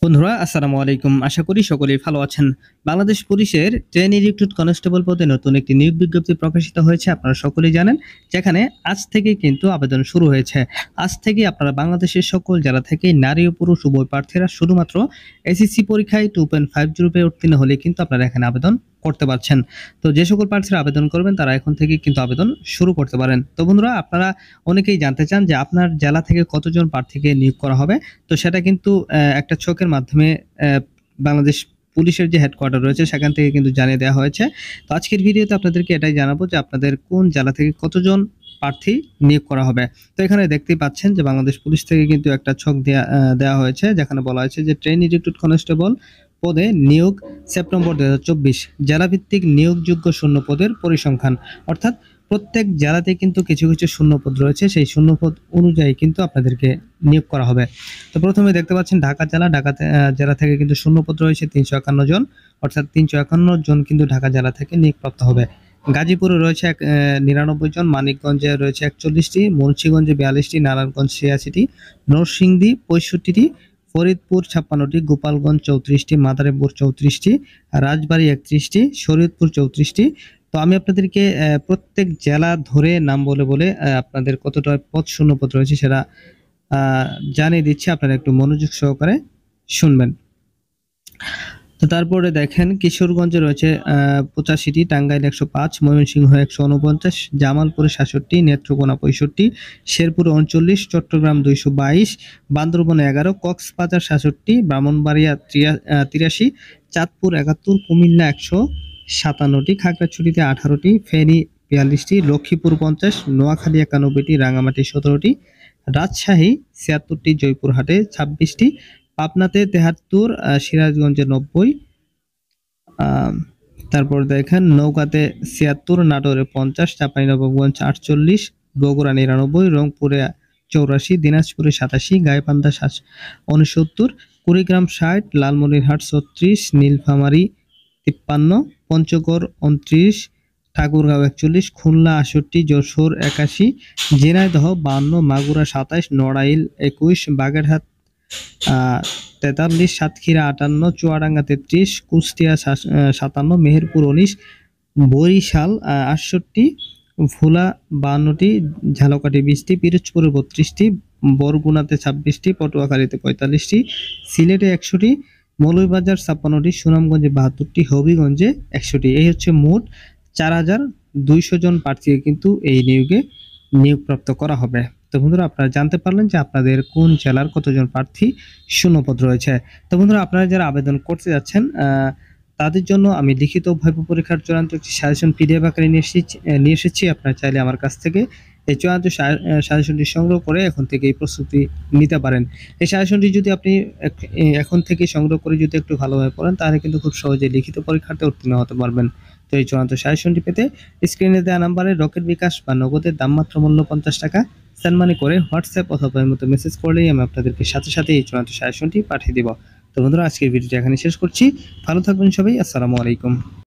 বন্ধুরা আসসালামু আলাইকুম। আশা করি সকলেই ভালো আছেন। বাংলাদেশ পুলিশের ট্রেনি রিক্রুট কনস্টেবল পদে নতুন একটি নিয়োগ বিজ্ঞপ্তি প্রকাশিত হয়েছে। আপনারা সকলেই জানেন, যেখানে আজ থেকেই কিন্তু আবেদন শুরু হয়েছে। আজ থেকেই আপনারা বাংলাদেশের সকল জেলা থেকে নারী ও পুরুষ উভয় প্রার্থীরা শুধুমাত্র এসএসসি পরীক্ষায় 2.50 পেয়ে উত্তীর্ণ হলে কিন্তু আপনারা এখানে আবেদন করতে পারছেন। তো যে সকল প্রার্থীরা আবেদন করবেন তারা এখন থেকে কিন্তু আবেদন শুরু করতে পারেন। তো বন্ধুরা, আপনারা অনেকেই জানতে চান যে আপনার জেলা থেকে কতজন প্রার্থীকে নিয়োগ করা হবে। তো সেটা কিন্তু একটা ছকের মাধ্যমে বাংলাদেশ পুলিশের যে হেডকোয়ার্টার রয়েছে সেখান থেকে কিন্তু জানিয়ে দেওয়া হয়েছে। তো আজকের ভিডিওতে আপনাদেরকে এটাই জানাবো যে আপনাদের কোন জেলা থেকে কতজন প্রার্থী নিয়োগ করা হবে। তো এখানে দেখতেই পাচ্ছেন যে বাংলাদেশ পুলিশ থেকে কিন্তু একটা ছক দেওয়া হয়েছে, যেখানে বলা হয়েছে যে ট্রেনি রিক্রুট কনস্টেবল পদে নিয়োগ সেপ্টেম্বর 2024, জেলাভিত্তিক নিয়োগযোগ্য শূন্য পদের পরিসংখ্যান। অর্থাৎ প্রত্যেক জেলাতে কিন্তু কিছু কিছু শূন্যপদ রয়েছে, সেই শূন্যপদ অনুযায়ী কিন্তু আপনাদেরকে নিয়োগ করা হবে। তো প্রথমে দেখতে পাচ্ছেন ঢাকা জেলা থেকে কিন্তু শূন্যপদ রয়েছে 351 জন, অর্থাৎ 351 জন কিন্তু ঢাকা জেলা থেকে নিয়োগপ্রাপ্ত হবে। গাজীপুরে রয়েছে 99 জন, মানিকগঞ্জে রয়েছে 41টি, মুন্সিগঞ্জে 42টি, নারায়ণগঞ্জ 86টি, নরসিংদী 65টি, ফরিদপুর 56টি, গোপালগঞ্জ 34টি, মাদারীপুর 34টি, রাজবাড়ী 31টি, শরীয়তপুর 34টি। তো আমি আপনাদেরকে প্রত্যেক জেলা ধরে নাম বলে বলে আপনাদের কতটা পদ শূন্যপদ রয়েছে সেটা জানিয়ে দিচ্ছি, আপনারা একটু মনোযোগ সহকারে শুনবেন। তো তারপরে দেখেন কিশোরগঞ্জে রয়েছে 85টি, টাঙ্গাইল 105, ময়মনসিংহ 149, জামালপুরে 67, নেত্রকোনা 65, শেরপুরে 39, চট্টগ্রাম 222, বান্দরবনে 11, কক্সবাজার 67, ব্রাহ্মণবাড়িয়া 83, চাঁদপুর 71, কুমিল্লা 157টি, খাগড়াছড়িতে 18টি, ফেনী 42টি, লক্ষ্মীপুর 50, নোয়াখালী 91টি, রাঙামাটি 17টি, রাজশাহী 76টি, জয়পুরহাটে 26টি, পাবনাতে 73, সিরাজগঞ্জে 90, তারপর দেখেন নওগাঁতে 76, নাটোরে 50, চাঁপাইনবাবগঞ্জ 48, বগুড়া 99, রংপুরে 84, দিনাজপুরে 87, গাইবান্ধা 69, কুড়িগ্রাম 60, লালমনিরহাট 36, নীলফামারী 53, পঞ্চগড় 29, ঠাকুরগাঁও 41, খুলনা 68, যশোর 81, ঝিনাইদহ 52, মাগুরা 27, নড়াইল 21, বাগেরহাট 43, সাতক্ষীরা 58, চুয়াডাঙ্গা 33, কুষ্টিয়া 57, মেহেরপুর 19, বরিশাল 68, ভোলা 52টি, ঝালকাঠি 20টি, পিরোজপুরে 32টি, বরগুনাতে 26টি, পটুয়াখালীতে 45টি, সিলেটে 100টি, মৌলভীবাজার 56টি, সুনামগঞ্জে 72টি, হবিগঞ্জে 100টি। এই হচ্ছে মোট 4200 জন প্রার্থীকে কিন্তু এই নিয়োগে নিয়োগপ্রাপ্ত করা হবে। তো বন্ধুরা, আপনারা জানতে পারলেন যে আপনাদের কোন জেলার কতজন প্রার্থী শূন্যপদ রয়েছে। তো বন্ধুরা, আপনারা যারা আবেদন করতে যাচ্ছেন তাদের জন্য আমি লিখিত ভাইবা পরীক্ষার চূড়ান্ত একটি সাজেশন পিডিএফ আকারে নিয়ে এসেছি। আপনারা চাইলে আমার কাছ থেকে এই চূড়ান্ত সাজেশনটি সংগ্রহ করে এখন থেকে এই প্রস্তুতি নিতে পারেন। এই সাজেশনটি যদি আপনি এখন থেকে সংগ্রহ করে যদি একটু ভালোভাবে পড়েন, তাহলে কিন্তু খুব সহজে লিখিত পরীক্ষাতে উত্তীর্ণ হতে পারবেন। তো এই চূড়ান্ত সাজেশনটি পেতে স্ক্রিনে দেওয়া নাম্বারে রকেট বিকাশ বা নগদের দাম মাত্র মূল্য 50 টাকা সেন্ড মানি করে হোয়াটসঅ্যাপ অথবা এর মতো মেসেজ করলেই আমি আপনাদেরকে সাথে সাথে এই চূড়ান্ত সাজেশনটি পাঠিয়ে দিব। তো বন্ধুরা, আজকের ভিডিওটি এখানে শেষ করছি। ভালো থাকবেন সবাই। আসসালামু আলাইকুম।